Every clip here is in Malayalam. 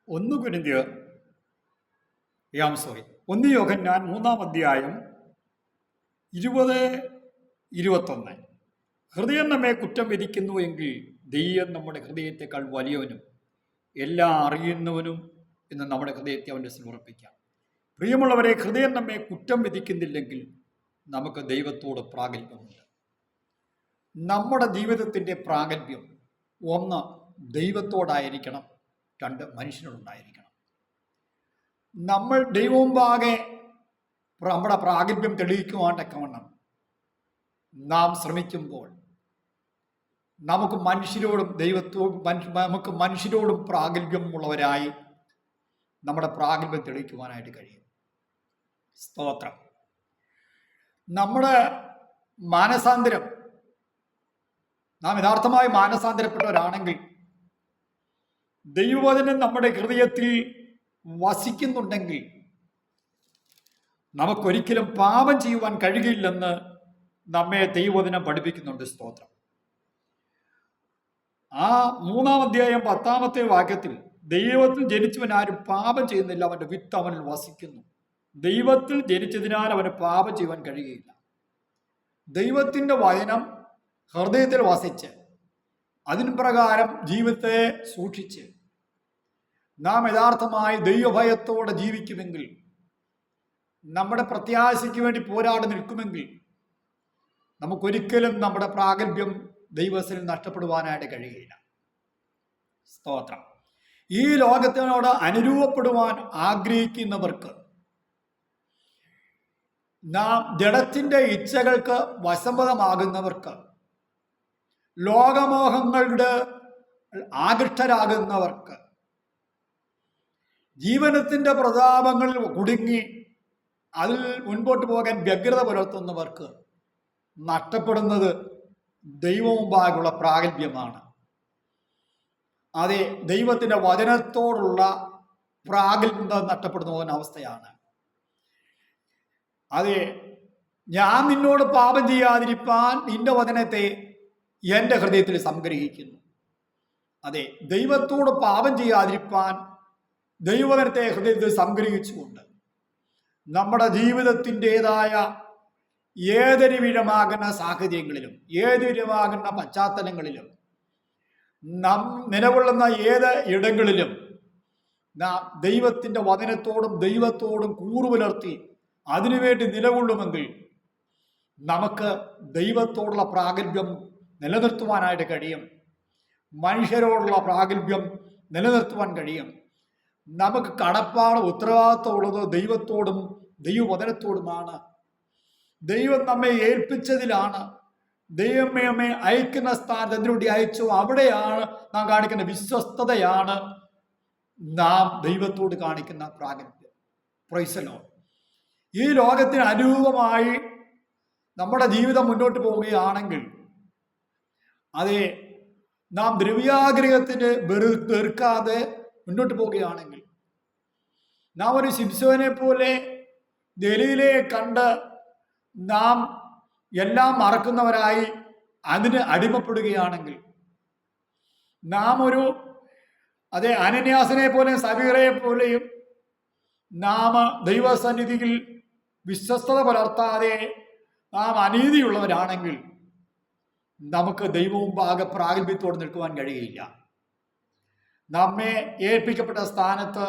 ഒന്ന് കുരിന്ത്യർ ഒന്ന് യോഹന്നാൻ 3-ാം അധ്യായം 20-21. ഹൃദയം നമ്മെ കുറ്റം വിധിക്കുന്നു എങ്കിൽ ദൈവം നമ്മുടെ ഹൃദയത്തെക്കാൾ വലിയവനും എല്ലാം അറിയുന്നവനും എന്ന് നമ്മുടെ ഹൃദയത്തെ അവൻ്റെ സമർപ്പിക്കാം. പ്രിയമുള്ളവരെ, ഹൃദയം നമ്മെ കുറ്റം വിധിക്കുന്നില്ലെങ്കിൽ നമുക്ക് ദൈവത്തോട് പ്രാഗൽഭ്യമുണ്ട്. നമ്മുടെ ജീവിതത്തിൻ്റെ പ്രാഗൽഭ്യം 1 ദൈവത്തോടായിരിക്കണം, 2 മനുഷ്യനോടുണ്ടായിരിക്കണം. നമ്മൾ ദൈവമുമ്പാകെ നമ്മുടെ പ്രാഗൽഭ്യം തെളിയിക്കുവാൻ തക്കവണ്ണം നാം ശ്രമിക്കുമ്പോൾ നമുക്ക് മനുഷ്യരോടും പ്രാഗൽഭ്യമുള്ളവരായി നമ്മുടെ പ്രാഗൽഭ്യം തെളിയിക്കുവാനായിട്ട് കഴിയും. സ്തോത്രം. നമ്മുടെ മാനസാന്തരം, നാം യഥാർത്ഥമായി മാനസാന്തരപ്പെട്ടവരാണെങ്കിൽ ദൈവവചനം നമ്മുടെ ഹൃദയത്തിൽ വസിക്കുന്നുണ്ടെങ്കിൽ നമുക്കൊരിക്കലും പാപം ചെയ്യുവാൻ കഴിയില്ലെന്ന് നമ്മെ ദൈവവചനം പഠിപ്പിക്കുന്നുണ്ട്. സ്തോത്രം. ആ 3-ാം അധ്യായം 10-ാമത്തെ വാക്യത്തിൽ ദൈവത്തിൽ ജനിച്ചവൻ ആരും പാപം ചെയ്യുന്നില്ല, അവൻ്റെ വിത്ത് അവനിൽ വസിക്കുന്നു. ദൈവത്തിൽ ജനിച്ചതിനാൽ അവന് പാപം ചെയ്യുവാൻ കഴിയുകയില്ല. ദൈവത്തിൻ്റെ വചനം ഹൃദയത്തിൽ വസിച്ച് അതിന് പ്രകാരം ജീവിതത്തെ സൂക്ഷിച്ച് നാം യഥാർത്ഥമായി ദൈവഭയത്തോടെ ജീവിക്കുമെങ്കിൽ, നമ്മുടെ പ്രത്യാശയ്ക്ക് വേണ്ടി പോരാടി നിൽക്കുമെങ്കിൽ നമുക്കൊരിക്കലും നമ്മുടെ പ്രാഗൽഭ്യം ദൈവത്തിൽ നഷ്ടപ്പെടുവാനായിട്ട് കഴിയുകയില്ല. സ്തോത്രം. ഈ ലോകത്തിനോട് അനുരൂപപ്പെടുവാൻ ആഗ്രഹിക്കുന്നവർക്ക്, നാം ജഡത്തിൻ്റെ ഇച്ഛകൾക്ക് വശംവദമാകുന്നവർക്ക്, ലോകമോഹങ്ങളുടെ ആകൃഷ്ടരാകുന്നവർക്ക്, ജീവനത്തിൻ്റെ പ്രതാപങ്ങളിൽ കുടുങ്ങി അതിൽ മുൻപോട്ട് പോകാൻ വ്യഗ്രത പുലർത്തുന്നവർക്ക് നഷ്ടപ്പെടുന്നത് ദൈവമുമ്പാകുള്ള പ്രാഗൽഭ്യമാണ്. അതെ, ദൈവത്തിൻ്റെ വചനത്തോടുള്ള പ്രാഗൽഭ്യം നഷ്ടപ്പെടുന്ന അവസ്ഥയാണ്. അതെ, ഞാൻ നിന്നോട് പാപം ചെയ്യാതിരിപ്പാൻ നിന്റെ വചനത്തെ എൻ്റെ ഹൃദയത്തിൽ സംഗ്രഹിക്കുന്നു. അതെ, ദൈവത്തോട് പാപം ചെയ്യാതിരിപ്പാൻ ദൈവവചനത്തെ ഹൃദയത്തിൽ സംഗ്രഹിച്ചുകൊണ്ട് നമ്മുടെ ജീവിതത്തിൻ്റെതായ ഏതൊരു വിധമാകുന്ന സാഹചര്യങ്ങളിലും ഏതൊരുമാകുന്ന പശ്ചാത്തലങ്ങളിലും നാം നിലകൊള്ളുന്ന ഏത് ഇടങ്ങളിലും നാം ദൈവത്തിൻ്റെ വചനത്തോടും ദൈവത്തോടും കൂറുപുലർത്തി അതിനുവേണ്ടി നിലകൊള്ളുമെങ്കിൽ നമുക്ക് ദൈവത്തോടുള്ള പ്രാഗൽഭ്യം നിലനിർത്തുവാനായിട്ട് കഴിയും. മനുഷ്യരോടുള്ള പ്രാഗൽഭ്യം നിലനിർത്തുവാൻ കഴിയും. നമുക്ക് കടപ്പാട് ഉത്തരവാദിത്വമുള്ളത് ദൈവത്തോടും ദൈവവചനത്തോടുമാണ്. ദൈവം നമ്മെ ഏൽപ്പിച്ചതിലാണ്. ദൈവം നമ്മെ അയക്കുന്ന സ്ഥാനത്ത് എന്തിനുവേണ്ടി അയച്ചു അവിടെയാണ് നാം കാണിക്കുന്ന വിശ്വസ്തതയാണ് നാം ദൈവത്തോട് കാണിക്കുന്ന പ്രാഗൽഭ്യം. Praise the lord. ഈ ലോകത്തിന് അനുരൂപമായി നമ്മുടെ ജീവിതം മുന്നോട്ട് പോവുകയാണെങ്കിൽ, അതെ, നാം ദ്രവ്യാഗ്രഹത്തിന് വെറുക്കാതെ മുന്നോട്ട് പോവുകയാണെങ്കിൽ, നാം ഒരു ശിംശോനെ പോലെ ദലീലയെ കണ്ട് നാം എല്ലാം മറക്കുന്നവരായി അതിന് അടിമപ്പെടുകയാണെങ്കിൽ, നാം ഒരു അനന്യാസിനെ പോലെയും സബീറയെ പോലെയും നാം ദൈവസന്നിധിയിൽ വിശ്വസ്തത പുലർത്താതെ നാം അനീതിയുള്ളവരാണെങ്കിൽ നമുക്ക് ദൈവമുമ്പാകെ പ്രാഗൽഭ്യത്തോടെ നിൽക്കുവാൻ കഴിയുകയില്ല. നമ്മെ ഏൽപ്പിക്കപ്പെട്ട സ്ഥാനത്ത്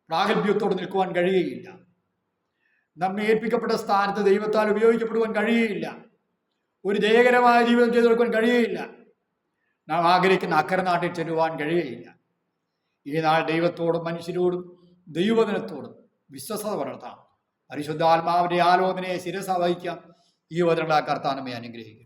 പ്രാഗൽഭ്യത്തോടെ നിൽക്കുവാൻ കഴിയുകയില്ല. നമ്മെ ഏൽപ്പിക്കപ്പെട്ട സ്ഥാനത്ത് ദൈവത്താൽ ഉപയോഗിക്കപ്പെടുവാൻ കഴിയുകയില്ല. ഒരു ജയകരമായ ജീവിതം ചെയ്തു കൊടുക്കാൻ കഴിയുകയില്ല. നാം ആഗ്രഹിക്കുന്ന അക്കരെ നാട്ടിൽ ചെല്ലുവാൻ കഴിയുകയില്ല. ഈ നാൾ ദൈവത്തോടും മനുഷ്യരോടും ദൈവവചനത്തോടും വിശ്വസത പുലർത്താം. പരിശുദ്ധാത്മാവിൻ്റെ ആലോചനയെ ശിരസ വഹിക്കാം. ഈ വചനങ്ങളാൽ കർത്താവ് നമ്മെ അനുഗ്രഹിക്കട്ടെ.